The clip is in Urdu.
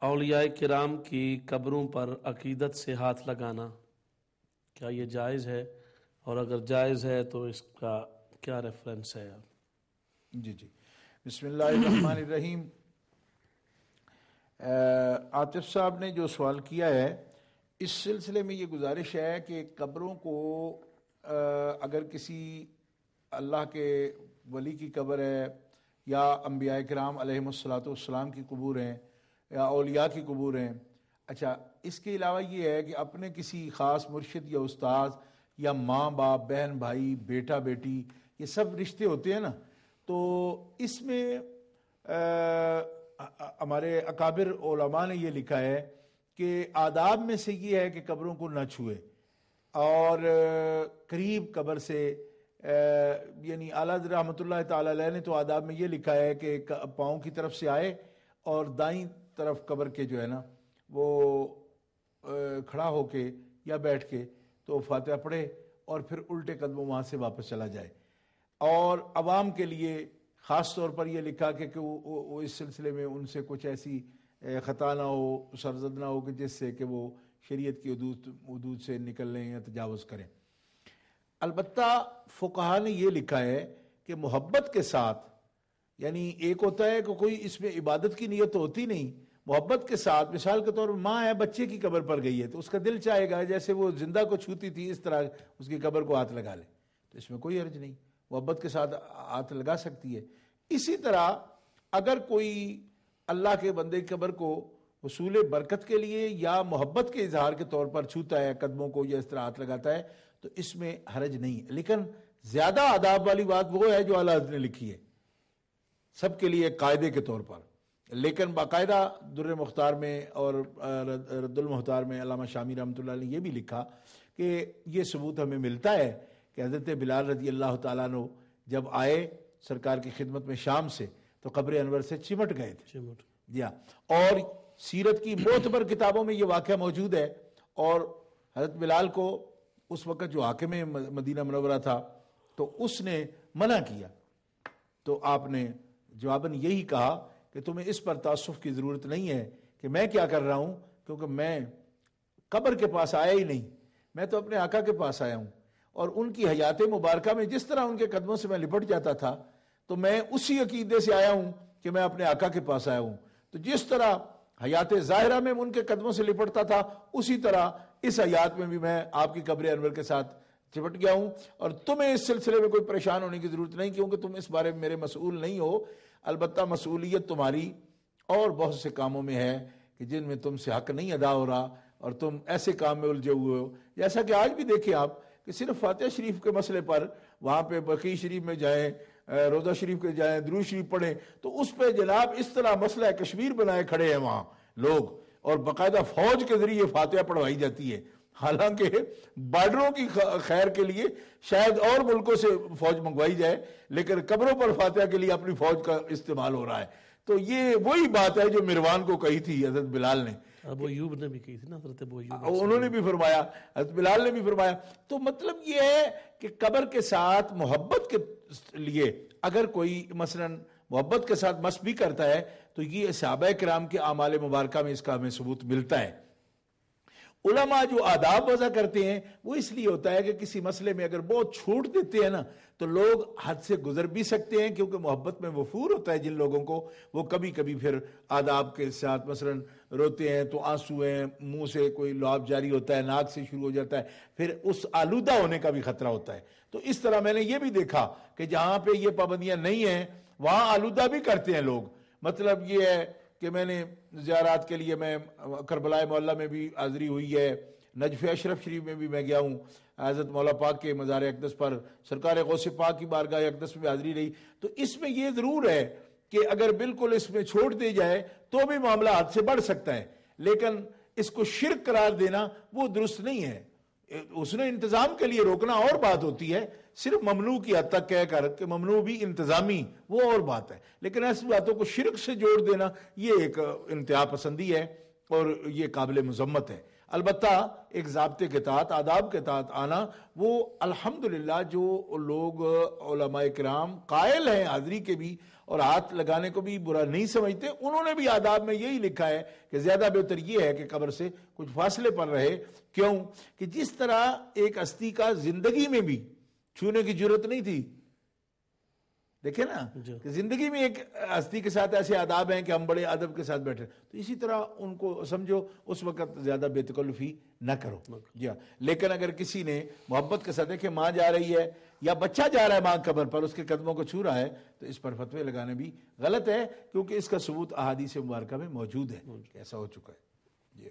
اولیاء کرام کی قبروں پر عقیدت سے ہاتھ لگانا کیا یہ جائز ہے، اور اگر جائز ہے تو اس کا کیا ریفرنس ہے؟ جی بسم اللہ الرحمن الرحیم۔ عاطف صاحب نے جو سوال کیا ہے، اس سلسلے میں یہ گزارش ہے کہ قبروں کو اگر کسی اللہ کے ولی کی قبر ہے یا انبیاء کرام علیہم الصلوۃ کی قبور ہیں یا اولیاء کی قبور ہیں، اچھا اس کے علاوہ یہ ہے کہ اپنے کسی خاص مرشد یا استاذ یا ماں باپ، بہن بھائی، بیٹا بیٹی، یہ سب رشتے ہوتے ہیں نا، تو اس میں ہمارے اکابر علماء نے یہ لکھا ہے کہ آداب میں سے یہ ہے کہ قبروں کو نہ چھوئے، اور قریب قبر سے یعنی اعلیٰ حضرت رحمۃ اللہ تعالی علیہ نے تو آداب میں یہ لکھا ہے کہ پاؤں کی طرف سے آئے اور دائیں طرف قبر کے جو ہے نا وہ کھڑا ہو کے یا بیٹھ کے تو فاتحہ پڑھے اور پھر الٹے قدموں وہاں سے واپس چلا جائے۔ اور عوام کے لیے خاص طور پر یہ لکھا کہ وہ اس سلسلے میں ان سے کچھ ایسی خطا نہ ہو، سرزد نہ ہو کہ جس سے کہ وہ شریعت کی حدود سے نکل لیں یا تجاوز کریں۔ البتہ فقہا نے یہ لکھا ہے کہ محبت کے ساتھ، یعنی ایک ہوتا ہے کہ کوئی اس میں عبادت کی نیت ہوتی نہیں، محبت کے ساتھ، مثال کے طور پر ماں ہے بچے کی قبر پر گئی ہے تو اس کا دل چاہے گا جیسے وہ زندہ کو چھوتی تھی اس طرح اس کی قبر کو ہاتھ لگا لے، تو اس میں کوئی حرج نہیں، محبت کے ساتھ ہاتھ لگا سکتی ہے۔ اسی طرح اگر کوئی اللہ کے بندے کی قبر کو حصول برکت کے لیے یا محبت کے اظہار کے طور پر چھوتا ہے قدموں کو یا اس طرح ہاتھ لگاتا ہے تو اس میں حرج نہیں ہے، لیکن زیادہ آداب والی بات وہ ہے جو اعلیٰ حضرت نے لکھی ہے سب کے لیے قاعدے کے طور پر، لیکن باقاعدہ در مختار میں اور رد المختار میں علامہ شامی رحمۃ اللہ نے یہ بھی لکھا کہ یہ ثبوت ہمیں ملتا ہے کہ حضرت بلال رضی اللہ تعالیٰ عنہ جب آئے سرکار کی خدمت میں شام سے تو قبر انور سے چمٹ گئے تھے جی ہاں، اور سیرت کی معتبر کتابوں میں یہ واقعہ موجود ہے، اور حضرت بلال کو اس وقت جو حاکم مدینہ منورہ تھا تو اس نے منع کیا، تو آپ نے جواباً یہی کہا کہ تمہیں اس پر تعصب کی ضرورت نہیں ہے کہ میں کیا کر رہا ہوں، کیونکہ میں قبر کے پاس آیا ہی نہیں، میں تو اپنے آقا کے پاس آیا ہوں، اور ان کی حیات مبارکہ میں جس طرح ان کے قدموں سے میں لپٹ جاتا تھا تو میں اسی عقیدے سے آیا ہوں کہ میں اپنے آقا کے پاس آیا ہوں، تو جس طرح حیات ظاہرہ میں ان کے قدموں سے لپٹتا تھا اسی طرح اس حیات میں بھی میں آپ کی قبر انور کے ساتھ چپٹ گیا ہوں، اور تمہیں اس سلسلے میں کوئی پریشان ہونے کی ضرورت نہیں کیونکہ تم اس بارے میں میرے مسئول نہیں ہو، البتہ مسئولیت تمہاری اور بہت سے کاموں میں ہے کہ جن میں تم سے حق نہیں ادا ہو رہا اور تم ایسے کام میں الجھے ہوئے ہو، جیسا کہ آج بھی دیکھیں آپ کہ صرف فاتحہ شریف کے مسئلے پر وہاں پہ بقیع شریف میں جائیں، روضہ شریف کے جائیں، درود شریف پڑھیں تو اس پہ جناب اس طرح مسئلہ کشمیر بنائے کھڑے ہیں وہاں لوگ، اور باقاعدہ فوج کے ذریعے فاتحہ پڑھوائی جاتی ہے، حالانکہ بارڈروں کی خیر کے لیے شاید اور ملکوں سے فوج منگوائی جائے، لیکن قبروں پر فاتحہ کے لیے اپنی فوج کا استعمال ہو رہا ہے۔ تو یہ وہی بات ہے جو مروان کو کہی تھی حضرت بلال نے، ابو ایوب نے بھی کہی تھی نا، حضرت ابو ایوب انہوں نے بھی فرمایا، حضرت بلال نے بھی فرمایا۔ تو مطلب یہ ہے کہ قبر کے ساتھ محبت کے لیے اگر کوئی مثلا محبت کے ساتھ مس بھی کرتا ہے تو یہ صحابہ کرام کے اعمال مبارکہ میں اس کا ہمیں ثبوت ملتا ہے۔ علماء جو آداب وضع کرتے ہیں وہ اس لیے ہوتا ہے کہ کسی مسئلے میں اگر بہت چھوٹ دیتے ہیں نا تو لوگ حد سے گزر بھی سکتے ہیں، کیونکہ محبت میں وفور ہوتا ہے جن لوگوں کو، وہ کبھی کبھی پھر آداب کے ساتھ مثلا روتے ہیں تو آنسو ہیں، منہ سے کوئی لعاب جاری ہوتا ہے، ناک سے شروع ہو جاتا ہے، پھر اس آلودہ ہونے کا بھی خطرہ ہوتا ہے۔ تو اس طرح میں نے یہ بھی دیکھا کہ جہاں پہ یہ پابندیاں نہیں ہیں وہاں آلودہ بھی کرتے ہیں لوگ۔ مطلب یہ ہے کہ میں نے زیارات کے لیے میں کربلا معلیٰ میں بھی حاضری ہوئی ہے، نجف اشرف شریف میں بھی میں گیا ہوں، حضرت مولا پاک کے مزار اقدس پر سرکار غوث پاک کی بارگاہ اقدس میں حاضری رہی۔ تو اس میں یہ ضرور ہے کہ اگر بالکل اس میں چھوڑ دی جائے تو بھی معاملہ حد سے بڑھ سکتا ہے، لیکن اس کو شرک قرار دینا وہ درست نہیں ہے۔ اس نے انتظام کے لیے روکنا اور بات ہوتی ہے، صرف ممنوع کی حد تک کہہ کر کہ ممنوع بھی انتظامی وہ اور بات ہے، لیکن ایسی باتوں کو شرک سے جوڑ دینا یہ ایک انتہا پسندی ہے اور یہ قابل مذمت ہے۔ البتہ ایک ضابطے کے تحت، آداب کے تحت آنا، وہ الحمدللہ جو لوگ علماء کرام قائل ہیں حاضری کے بھی اور ہاتھ لگانے کو بھی برا نہیں سمجھتے، انہوں نے بھی آداب میں یہی لکھا ہے کہ زیادہ بہتر یہ ہے کہ قبر سے کچھ فاصلے پر رہے. کیوں کہ جس طرح ایک ہستی کا زندگی میں بھی چھونے کی ضرورت نہیں تھی، دیکھیں نا کہ زندگی میں ایک ہستی کے ساتھ ایسے آداب ہیں کہ ہم بڑے ادب کے ساتھ بیٹھے، تو اسی طرح ان کو سمجھو اس وقت زیادہ بے تکلفی نہ کرو. جی ہاں، لیکن اگر کسی نے محبت کے ساتھ دیکھیں ماں جا رہی ہے یا بچہ جا رہا ہے ماں قبر پر، اس کے قدموں کو چھو رہا ہے، تو اس پر فتوے لگانے بھی غلط ہے، کیونکہ اس کا ثبوت احادیث مبارکہ میں موجود ہے کہ ایسا ہو چکا ہے. جی